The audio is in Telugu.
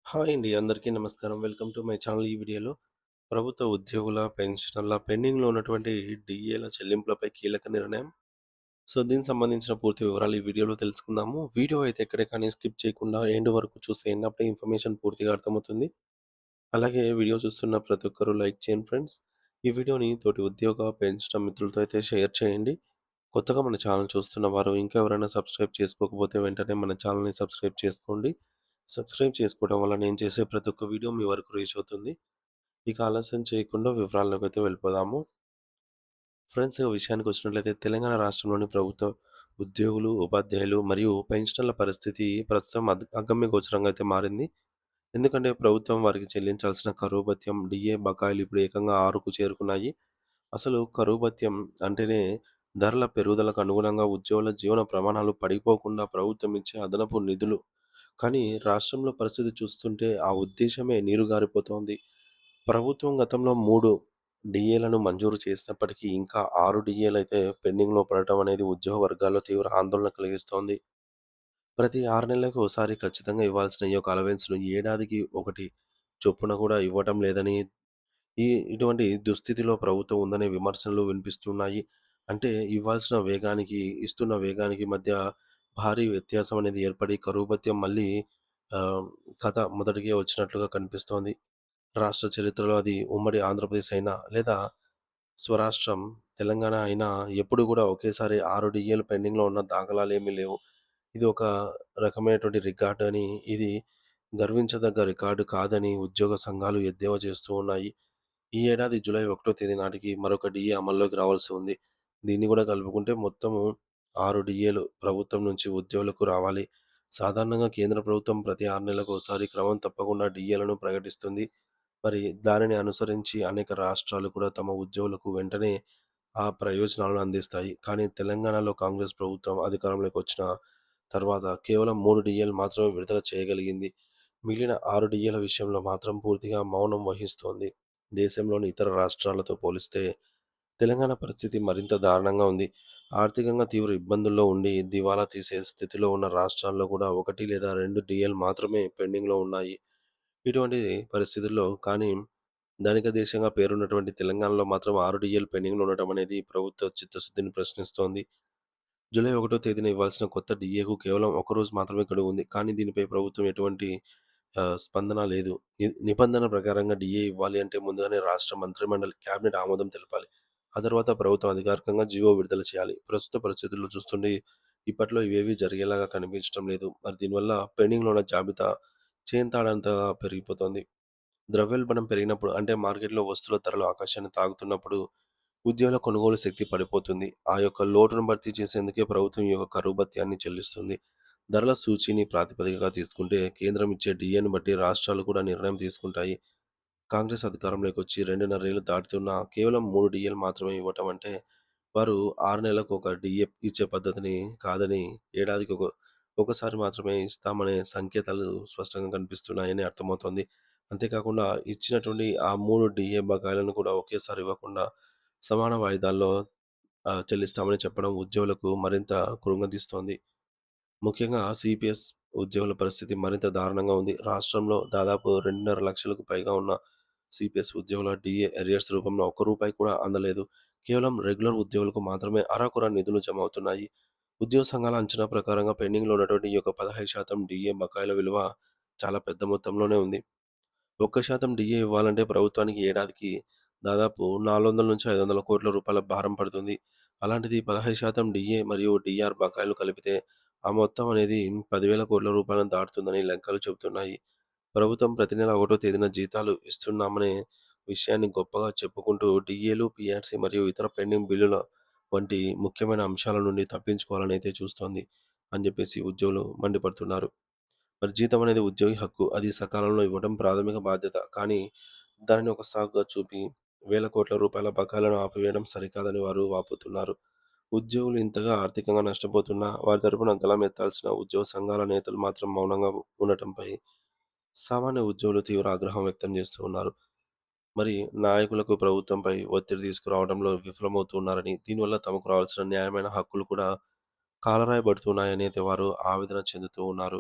హాయ్ అండి. అందరికీ నమస్కారం. Welcome to my channel. ఈ వీడియోలో ప్రభుత్వ ఉద్యోగుల, పెన్షనర్ల పెండింగ్‌లో ఉన్నటువంటి డీఏల చెల్లింపులపై కీలక నిర్ణయం. సో, దీనికి సంబంధించిన పూర్తి వివరాలు ఈ వీడియోలో తెలుసుకుందాము. వీడియో అయితే ఎక్కడ కానీ స్కిప్ చేయకుండా ఎండ్ వరకు చూసేయండి. అప్పుడే ఇన్ఫర్మేషన్ పూర్తిగా అర్థమవుతుంది. అలాగే వీడియో చూస్తున్న ప్రతి ఒక్కరు లైక్ చేయండి ఫ్రెండ్స్. ఈ వీడియోని తోటి ఉద్యోగ, పెన్షనర్ మిత్రులతో అయితే షేర్ చేయండి. కొత్తగా మన ఛానల్ చూస్తున్న వారు ఇంకా ఎవరైనా సబ్స్క్రైబ్ చేసుకోకపోతే వెంటనే మన ఛానల్‌ని సబ్స్క్రైబ్ చేసుకోండి. సబ్స్క్రైబ్ చేసుకోవడం వల్ల నేను చేసే ప్రతి ఒక్క వీడియో మీ వరకు రీచ్ అవుతుంది. ఇక ఆలస్యం చేయకుండా వివరాల్లోకైతే వెళ్ళిపోదాము. ఫ్రెండ్స్, ఇక విషయానికొచ్చినట్లయితే తెలంగాణ రాష్ట్రంలోని ప్రభుత్వ ఉద్యోగులు, ఉపాధ్యాయులు మరియు పెన్షనర్ల పరిస్థితి ప్రస్తుతం అగమ్యగోచరంగా అయితే మారింది. ఎందుకంటే ప్రభుత్వం వారికి చెల్లించాల్సిన కరువు భత్యం, డీఏ బకాయిలు ఇప్పుడు ఏకంగా 6కు చేరుకున్నాయి. అసలు కరువు భత్యం అంటేనే ధరల పెరుగుదలకు అనుగుణంగా ఉద్యోగుల జీవన ప్రమాణాలు పడిపోకుండా ప్రభుత్వం ఇచ్చే అదనపు నిధులు. కానీ రాష్ట్రంలో పరిస్థితి చూస్తుంటే ఆ ఉద్దేశమే నీరుగారిపోతోంది. ప్రభుత్వం గతంలో 3 డీఏలను మంజూరు చేసినప్పటికీ ఇంకా 6 డీఏలైతే పెండింగ్‌లో పడటం అనేది ఉద్యోగ వర్గాల్లో తీవ్ర ఆందోళన కలిగిస్తోంది. ప్రతి 6 నెలలకు ఓసారి ఖచ్చితంగా ఇవ్వాల్సిన ఈ యొక్క అలవెన్స్‌ను ఏడాదికి ఒకటి చొప్పున కూడా ఇవ్వటం లేదని, ఈ ఇటువంటి దుస్థితిలో ప్రభుత్వం ఉందనే విమర్శలు వినిపిస్తున్నాయి. అంటే ఇవ్వాల్సిన వేగానికి, ఇస్తున్న వేగానికి మధ్య భారీ వ్యత్యాసం అనేది ఏర్పడి కరువు భత్యం మళ్ళీ ఆహ్, కథ మొదటికే వచ్చినట్లుగా కనిపిస్తోంది. రాష్ట్ర చరిత్రలో అది ఉమ్మడి ఆంధ్రప్రదేశ్ అయినా, లేదా స్వరాష్ట్రం తెలంగాణ అయినా ఎప్పుడు కూడా ఒకేసారి 6 డీఏలు పెండింగ్‌లో ఉన్న దాఖలాలేమీ లేవు. ఇది ఒక రకమైనటువంటి రికార్డ్ అని, ఇది గర్వించదగ్గ రికార్డు కాదని ఉద్యోగ సంఘాలు ఎద్దేవా చేస్తూ ఉన్నాయి. ఈ ఏడాది జూలై 1 తేదీ నాటికి మరొక డీఏ అమల్లోకి రావాల్సి ఉంది. దీన్ని కూడా కలుపుకుంటే మొత్తము 6 డీఏలు ప్రభుత్వం నుంచి ఉద్యోగులకు రావాలి. సాధారణంగా కేంద్ర ప్రభుత్వం ప్రతి 6 నెలలకు ఒకసారి క్రమం తప్పకుండా డీఏలను ప్రకటిస్తుంది. మరి దానిని అనుసరించి అనేక రాష్ట్రాలు కూడా తమ ఉద్యోగులకు వెంటనే ఆ ప్రయోజనాలను అందిస్తాయి. కానీ తెలంగాణలో కాంగ్రెస్ ప్రభుత్వం అధికారంలోకి వచ్చిన తర్వాత కేవలం 3 డీఏలు మాత్రమే విడుదల చేయగలిగింది. మిగిలిన 6 డీఏల విషయంలో మాత్రం పూర్తిగా మౌనం వహిస్తోంది. దేశంలోని ఇతర రాష్ట్రాలతో పోలిస్తే తెలంగాణ పరిస్థితి మరింత దారుణంగా ఉంది. ఆర్థికంగా తీవ్ర ఇబ్బందుల్లో ఉండి దివాలా తీసే స్థితిలో ఉన్న రాష్ట్రాల్లో కూడా 1 లేదా 2 డీఏలు మాత్రమే పెండింగ్‌లో ఉన్నాయి. ఇటువంటి పరిస్థితుల్లో కానీ ధనిక దేశంగా పేరున్నటువంటి తెలంగాణలో మాత్రం 6 డీఏలు పెండింగ్‌లో ఉండటం అనేది ప్రభుత్వ చిత్తశుద్ధిని ప్రశ్నిస్తోంది. జూలై 1 తేదీన ఇవ్వాల్సిన కొత్త డీఏకు కేవలం ఒక రోజు మాత్రమే గడువు ఉంది. కానీ దీనిపై ప్రభుత్వం ఎటువంటి స్పందన లేదు. నిబంధన ప్రకారంగా డీఏ ఇవ్వాలి అంటే ముందుగానే రాష్ట్ర మంత్రిమండలి క్యాబినెట్ ఆమోదం తెలపాలి. ఆ తర్వాత ప్రభుత్వం అధికారికంగా జీవో విడుదల చేయాలి. ప్రస్తుత పరిస్థితుల్లో చూస్తుంటే ఇప్పట్లో ఇవేవి జరిగేలాగా కనిపించడం లేదు. మరి దీనివల్ల పెండింగ్‌లో ఉన్న జాబితా చేంతాడంతగా పెరిగిపోతోంది. ద్రవ్యోల్బణం పెరిగినప్పుడు అంటే మార్కెట్‌లో వస్తువుల ధరలు ఆకాశాన్ని తాకుతున్నప్పుడు ఉద్యోగుల కొనుగోలు శక్తి పడిపోతుంది. ఆ యొక్క లోటును భర్తీ చేసేందుకే ప్రభుత్వం ఈ యొక్క కరువు భత్యాన్ని చెల్లిస్తుంది. ధరల సూచీని ప్రాతిపదికగా తీసుకుంటే కేంద్రం ఇచ్చే డీఏను బట్టి రాష్ట్రాలు కూడా నిర్ణయం తీసుకుంటాయి. కాంగ్రెస్ అధికారంలోకి వచ్చి 2.5 ఏళ్లు దాటుతున్నా కేవలం 3 డీఏలు మాత్రమే ఇవ్వటం అంటే వారు 6 నెలలకు ఒక డీఏ ఇచ్చే పద్ధతిని కాదని, ఏడాదికి ఒకసారి మాత్రమే ఇస్తామనే సంకేతాలు స్పష్టంగా కనిపిస్తున్నాయని అర్థమవుతోంది. అంతేకాకుండా ఇచ్చినటువంటి ఆ 3 డీఏ బకాయిలను కూడా ఒకేసారి ఇవ్వకుండా సమాన వాయిదాల్లో చెల్లిస్తామని చెప్పడం ఉద్యోగులకు మరింత కృంగదీస్తోంది. ముఖ్యంగా సిపిఎస్ ఉద్యోగుల పరిస్థితి మరింత దారుణంగా ఉంది. రాష్ట్రంలో దాదాపు 2.5 లక్షలకు పైగా ఉన్న సిపిఎస్ ఉద్యోగుల డీఏ అరియర్స్ రూపంలో ఒక్క రూపాయి కూడా అందలేదు. కేవలం రెగ్యులర్ ఉద్యోగులకు మాత్రమే అరకొర నిధులు జమ అవుతున్నాయి. ఉద్యోగ సంఘాల అంచనా ప్రకారంగా పెండింగ్‌లో ఉన్నటువంటి ఈ యొక్క 15% డీఏ బకాయిల విలువ చాలా పెద్ద మొత్తంలోనే ఉంది. 1% డీఏ ఇవ్వాలంటే ప్రభుత్వానికి ఏడాదికి దాదాపు 400-500 కోట్ల రూపాయల భారం పడుతుంది. అలాంటిది 15% డీఏ మరియు డీఆర్ బకాయిలు కలిపితే ఆ మొత్తం అనేది 10,000 కోట్ల రూపాయలను దాటుతుందని లెక్కలు చెబుతున్నాయి. ప్రభుత్వం ప్రతి నెల 1 తేదీన జీతాలు ఇస్తున్నామనే విషయాన్ని గొప్పగా చెప్పుకుంటూ డీఏలు, పీఆర్సీ మరియు ఇతర పెండింగ్ బిల్లుల వంటి ముఖ్యమైన అంశాల నుండి తప్పించుకోవాలని అయితే చూస్తోంది అని చెప్పేసి ఉద్యోగులు మండిపడుతున్నారు. మరి జీతం అనేది ఉద్యోగి హక్కు. అది సకాలంలో ఇవ్వడం ప్రాథమిక బాధ్యత. కానీ దానిని ఒక సాకుగా చూపి వేల కోట్ల రూపాయల బకాయిలను ఆపివేయడం సరికాదని వారు వాపోతున్నారు. ఉద్యోగులు ఇంతగా ఆర్థికంగా నష్టపోతున్నా వారి తరపున గళమెత్తాల్సిన ఉద్యోగ సంఘాల నేతలు మాత్రం మౌనంగా ఉండటంపై సామాన్య ఉద్యోగులు తీవ్ర ఆగ్రహం వ్యక్తం చేస్తూ ఉన్నారు. మరి నాయకులకు ప్రభుత్వంపై ఒత్తిడి తీసుకురావడంలో విఫలమవుతున్నారని, దీనివల్ల తమకు రావాల్సిన న్యాయమైన హక్కులు కూడా కాలరాయబడుతున్నాయని అయితే వారు ఆవేదన చెందుతూ ఉన్నారు.